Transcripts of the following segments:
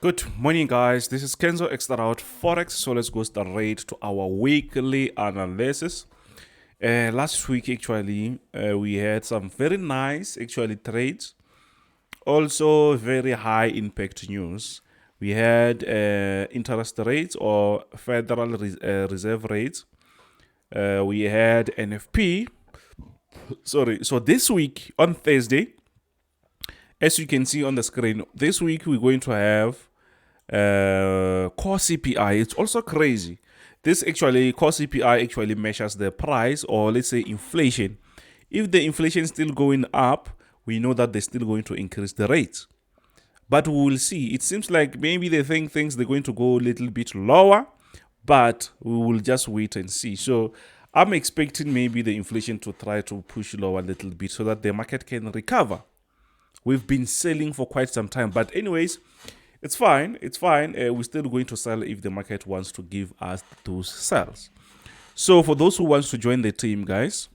Good morning, guys. This is Kenzo Xtrahot Forex. So let's go straight to our weekly analysis. Last week, actually, we had some very nice trades. Also, very high impact news. We had interest rates or Federal Reserve rates. We had NFP. Sorry. So this week on Thursday, as you can see on the screen, this week we're going to have core CPI. It's also crazy. This core CPI actually measures the price, or let's say inflation. If the inflation is still going up, we know that they're still going to increase the rates. But we will see. It seems like maybe they think things they're going to go a little bit lower, but we will just wait and see. So I'm expecting maybe the inflation to try to push lower a little bit so that the market can recover. We've been selling for quite some time, but anyways, it's fine. It's fine. We're still going to sell if the market wants to give us those sells. So for those who wants to join the team, guys,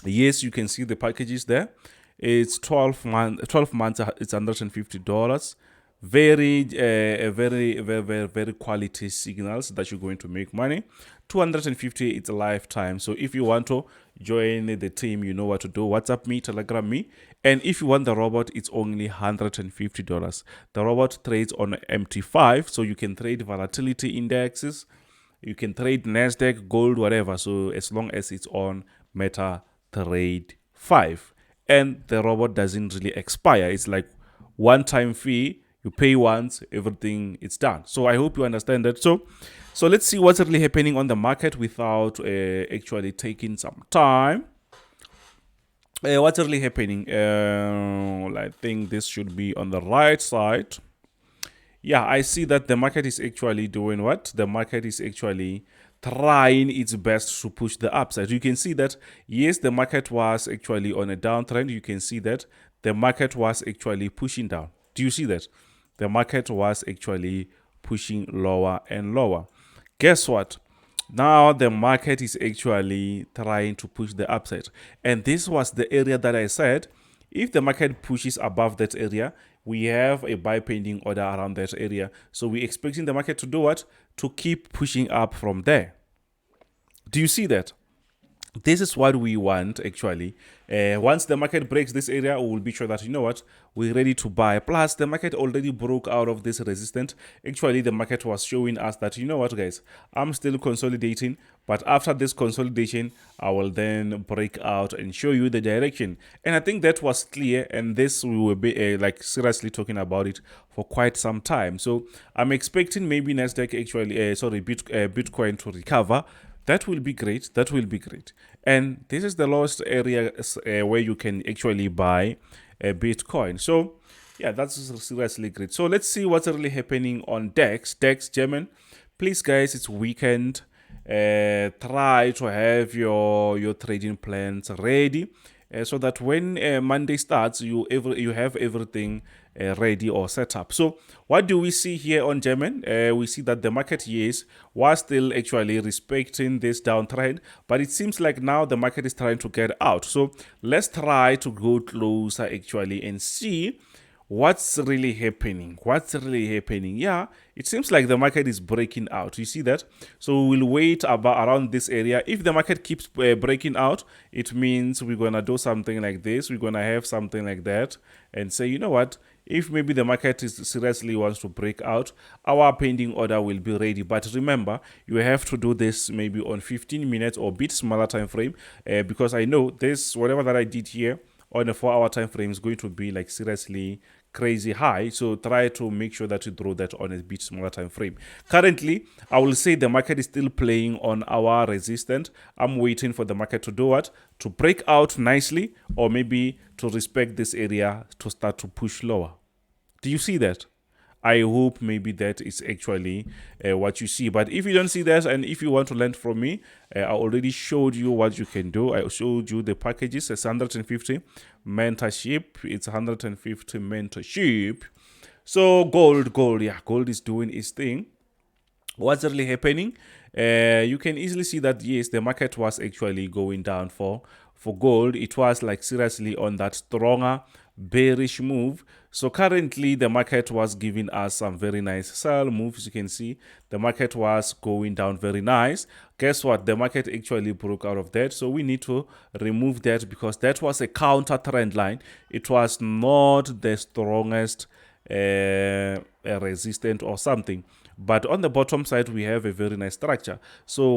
yes, you can see the packages there. It's 12 months. It's $150. Very quality signals that you're going to make money. 250. It's a lifetime. So if you want to join the team, you know what to do. WhatsApp me, Telegram me. And if you want the robot, it's only $150. The robot trades on MT5, so you can trade volatility indexes. You can trade NASDAQ, gold, whatever. So as long as it's on MetaTrade 5. And the robot doesn't really expire. It's like one-time fee. You pay once, everything it's done. So I hope you understand that. So let's see what's really happening on the market without actually taking some time. What's really happening? I think this should be on the right side. Yeah, I see that the market is actually doing what? The market is actually trying its best to push the upside. You can see that, yes, the market was actually on a downtrend. You can see that the market was actually pushing down. Do you see that? The market was actually pushing lower and lower. Guess what? Now the market is actually trying to push the upside. And this was the area that I said, if the market pushes above that area, we have a buy pending order around that area. So we're expecting the market to do what? To keep pushing up from there. Do you see that? This is what we want actually. Once the market breaks this area, we will be sure that, you know what, we're ready to buy. Plus, the market already broke out of this resistance. Actually, the market was showing us that, you know what, guys, I'm still consolidating. But after this consolidation, I will then break out and show you the direction. And I think that was clear. And this we will be like seriously talking about it for quite some time. So I'm expecting maybe NASDAQ actually, Bitcoin to recover. That will be great. That will be great. And this is the lowest area where you can actually buy a Bitcoin. So yeah, that's seriously great. So let's see what's really happening on DAX. DAX German. Please, guys, it's weekend. Try to have your trading plans ready. So that when Monday starts, you have everything ready or set up. So what do we see here on German? We see that the market, yes, was still actually respecting this downtrend, but it seems like now the market is trying to get out. So let's try to go closer actually and see what's really happening. What's really happening? Yeah, it seems like the market is breaking out. You see that? So we'll wait around this area. If the market keeps breaking out, it means we're going to do something like this. We're going to have something like that and say, you know what? If maybe the market is seriously wants to break out, our pending order will be ready. But remember, you have to do this maybe on 15 minutes or a bit smaller time frame, because I know this, whatever that I did here on a 4-hour time frame is going to be like seriously crazy high. So try to make sure that you draw that on a bit smaller time frame. Currently, I will say the market is still playing on our resistance. I'm waiting for the market to do what? To break out nicely, or maybe to respect this area to start to push lower. Do you see that? I hope maybe that is actually what you see. But if you don't see that, and if you want to learn from me, I already showed you what you can do. I showed you the packages. It's 150 mentorship. It's 150 mentorship. So gold, yeah, gold is doing its thing. What's really happening? You can easily see that, yes, the market was actually going down for gold. It was like seriously on that stronger bearish move. So currently the market was giving us some very nice sell moves. You can see the market was going down very nice. Guess what? The market actually broke out of that. So we need to remove that because that was a counter trend line. It was not the strongest resistance or something. But on the bottom side, we have a very nice structure. So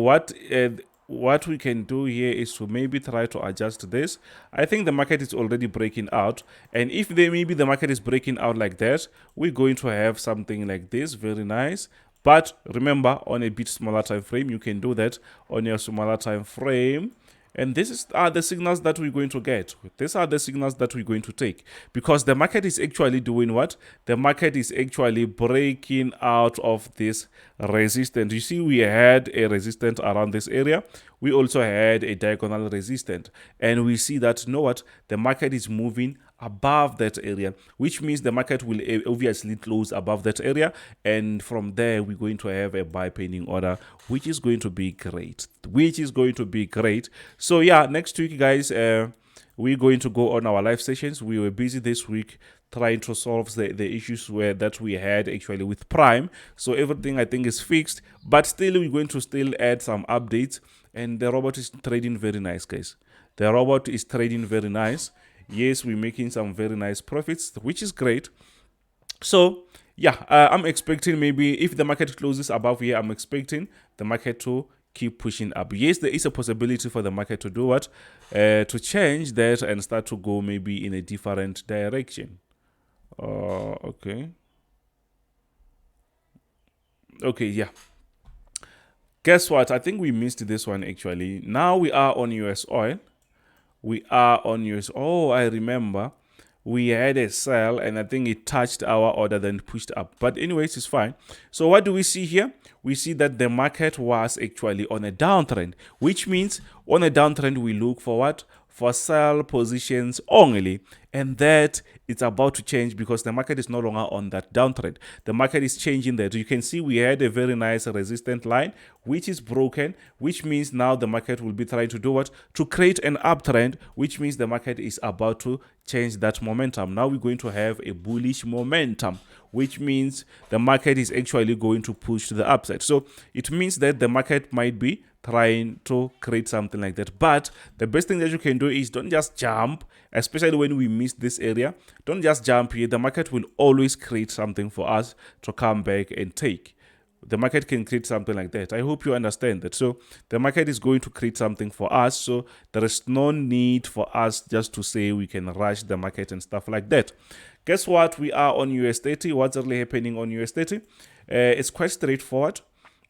what we can do here is to maybe try to adjust this. I think the market is already breaking out, and if maybe the market is breaking out like that, we're going to have something like this, very nice. But remember, on a bit smaller time frame, you can do that on your smaller time frame. And are the signals that we're going to get. These are the signals that we're going to take. Because the market is actually doing what? The market is actually breaking out of this resistance. You see, we had a resistance around this area. We also had a diagonal resistance. And we see that, you know what? The market is moving above that area, which means the market will obviously close above that area, and from there we're going to have a buy pending order, which is going to be great, So yeah, next week, guys, we're going to go on our live sessions. We were busy this week trying to solve the issues that we had actually with Prime, so everything I think is fixed, but still we're going to still add some updates. And the robot is trading very nice, guys. The robot is trading very nice. Yes, we're making some very nice profits, which is great. So yeah, I'm expecting maybe if the market closes above here, I'm expecting the market to keep pushing up. Yes, there is a possibility for the market to do what? To change that and start to go maybe in a different direction. Okay, yeah. Guess what? I think we missed this one actually. Now we are on US oil. Oh, I remember. We had a sell and I think it touched our order, then pushed up. But anyways, it's fine. So what do we see here? We see that the market was actually on a downtrend, which means on a downtrend, we look for what? For sell positions only. And that it's about to change because the market is no longer on that downtrend. The market is changing that. You can see we had a very nice resistance line, which is broken, which means now the market will be trying to do what? To create an uptrend, which means the market is about to change that momentum. Now we're going to have a bullish momentum, which means the market is actually going to push to the upside. So it means that the market might be trying to create something like that. But the best thing that you can do is don't just jump, especially when we miss this area. Don't just jump here. The market will always create something for us to come back and take. The market can create something like that. I hope you understand that. So the market is going to create something for us. So there is no need for us just to say we can rush the market and stuff like that. Guess what? We are on US30. What's really happening on US30? It's quite straightforward.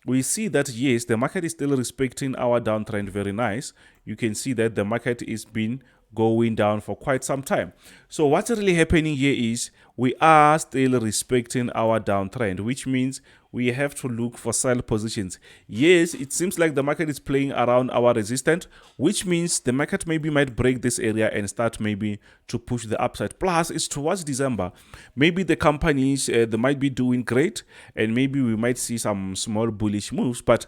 We see that, yes, the market is still respecting our downtrend very nice. You can see that the market is been going down for quite some time. So what's really happening here is we are still respecting our downtrend, which means we have to look for sell positions. Yes, it seems like the market is playing around our resistance, which means the market maybe might break this area and start maybe to push the upside. Plus, it's towards December. Maybe the companies, they might be doing great, and maybe we might see some small bullish moves. But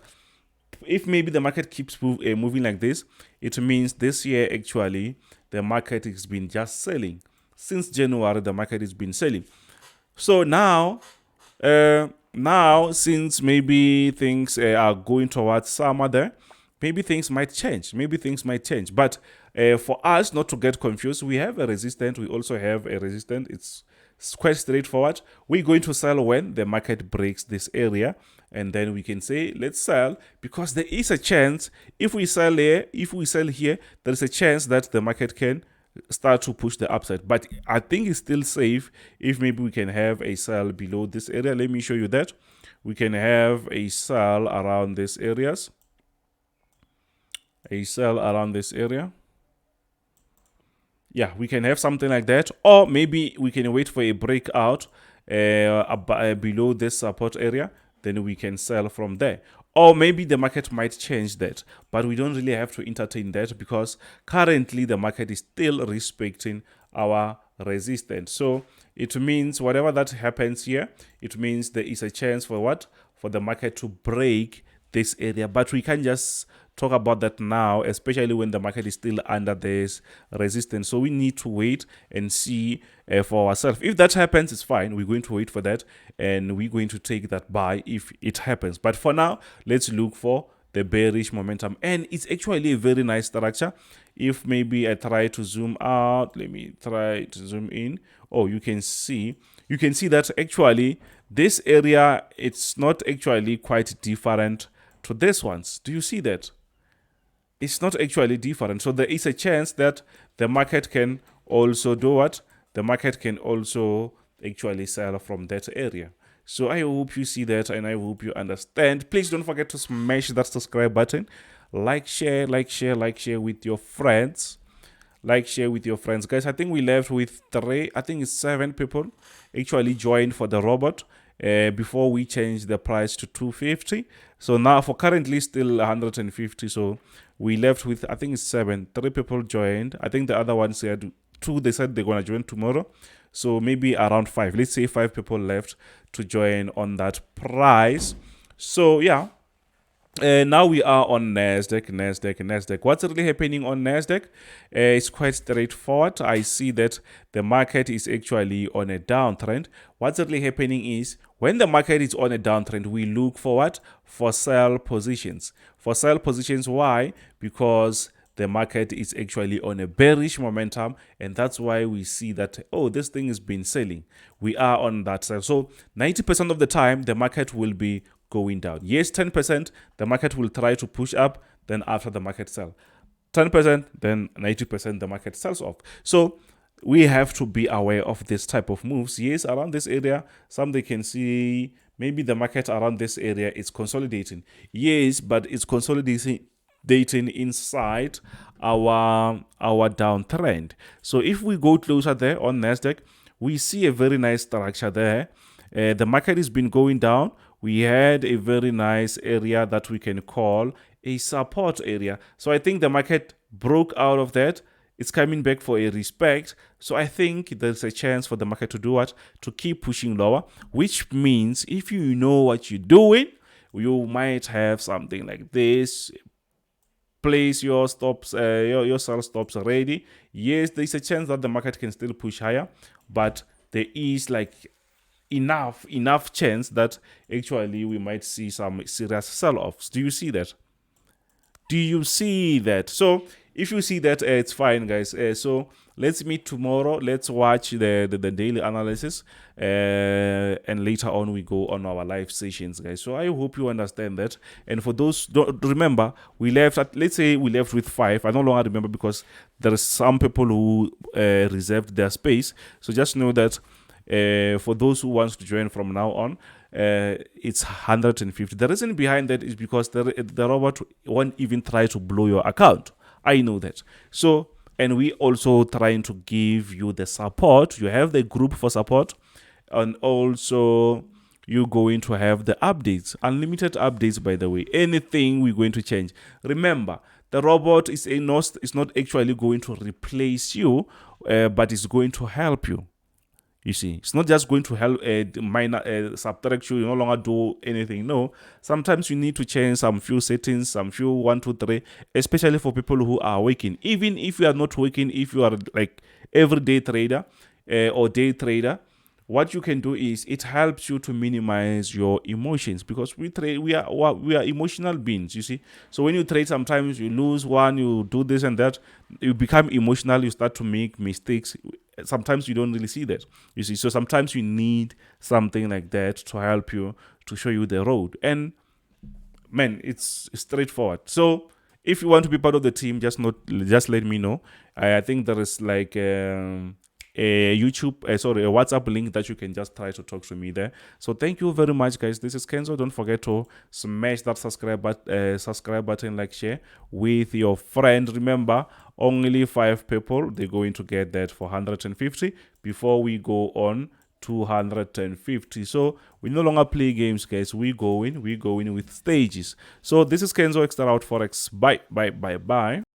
if maybe the market keeps moving like this, it means this year actually the market has been just selling. Since January, the market has been selling. So now, since maybe things are going towards summer there, maybe things might change. But for us not to get confused, we have a resistance. We also have a resistance. It's quite straightforward. We're going to sell when the market breaks this area, and then we can say let's sell, because there is a chance if we sell here, there is a chance that the market can start to push the upside. But I think it's still safe if maybe we can have a sell below this area. Let me show you that. We can have a sell around these areas. Yeah, we can have something like that, or maybe we can wait for a breakout below this support area, then we can sell from there. Or maybe the market might change that, but we don't really have to entertain that because currently the market is still respecting our resistance. So it means whatever that happens here, it means there is a chance for what? For the market to break this area, but we can't just talk about that now, especially when the market is still under this resistance. So we need to wait and see for ourselves. If that happens, it's fine. We're going to wait for that, and we're going to take that buy if it happens. But for now, let's look for the bearish momentum, and it's actually a very nice structure. If maybe I try to zoom out, let me try to zoom in. Oh, you can see that actually this area, it's not actually quite different to this ones. Do you see that? It's not actually different. So there is a chance that the market can also do what? The market can also actually sell from that area. So I hope you see that, and I hope you understand. Please don't forget to smash that subscribe button. Like, share with your friends. Share with your friends. Guys, I think we left with 7 people actually joined for the robot before we changed the price to 250. So now for currently still 150. So we left with, I think it's 7. 3 people joined. I think the other ones said 2. They said they're going to join tomorrow. So maybe around 5. Let's say 5 people left to join on that price. So yeah. Now we are on NASDAQ. What's really happening on NASDAQ? It's quite straightforward. I see that the market is actually on a downtrend. What's really happening is when the market is on a downtrend, we look for what? For sell positions. For sell positions, why? Because the market is actually on a bearish momentum, and that's why we see that, oh, this thing has been selling. We are on that side. So 90% of the time, the market will be going down. Yes, 10%, the market will try to push up, then after the market sell. 10%, then 90% the market sells off. So we have to be aware of this type of moves. Yes, around this area, some they can see maybe the market around this area is consolidating. Yes, but it's consolidating inside our downtrend. So if we go closer there on NASDAQ, we see a very nice structure there. The market has been going down. We had a very nice area that we can call a support area. So I think the market broke out of that. It's coming back for a respect. So I think there's a chance for the market to do what? To keep pushing lower, which means if you know what you're doing, you might have something like this. Place your stops, your sell stops ready. Yes, there's a chance that the market can still push higher, but there is like enough chance that actually we might see some serious sell-offs. Do you see that? Do you see that? So if you see that, it's fine, guys. So let's meet tomorrow. Let's watch the daily analysis, and later on we go on our live sessions, guys. So I hope you understand that. And for those, don't remember, we left at, let's say we left with 5. I no longer remember because there are some people who reserved their space. So just know that for those who wants to join from now on, it's 150. The reason behind that is because the robot won't even try to blow your account. I know that. So, and we also trying to give you the support. You have the group for support, and also you're going to have the updates, unlimited updates, by the way. Anything we're going to change. Remember, the robot is not actually going to replace you, but it's going to help you. You see, it's not just going to help minor subtract you no longer do anything. No, sometimes you need to change some few settings, some few 1, 2, 3, especially for people who are working. Even if you are not working, if you are like everyday trader or day trader, what you can do is it helps you to minimize your emotions, because we are emotional beings, you see. So when you trade, sometimes you lose one, you do this and that, you become emotional, you start to make mistakes. Sometimes you don't really see that, you see. So sometimes you need something like that to help you, to show you the road. And man, it's straightforward. So if you want to be part of the team, just let me know. I think there is like a WhatsApp link that you can just try to talk to me there. So thank you very much, guys. This is Kenzo. Don't forget to smash that subscribe button, like, share with your friend. Remember, only 5 people, they're going to get that for 150 before we go on 250. So we no longer play games, guys. We go in with stages. So this is Kenzo, Xtrahot Forex. Bye.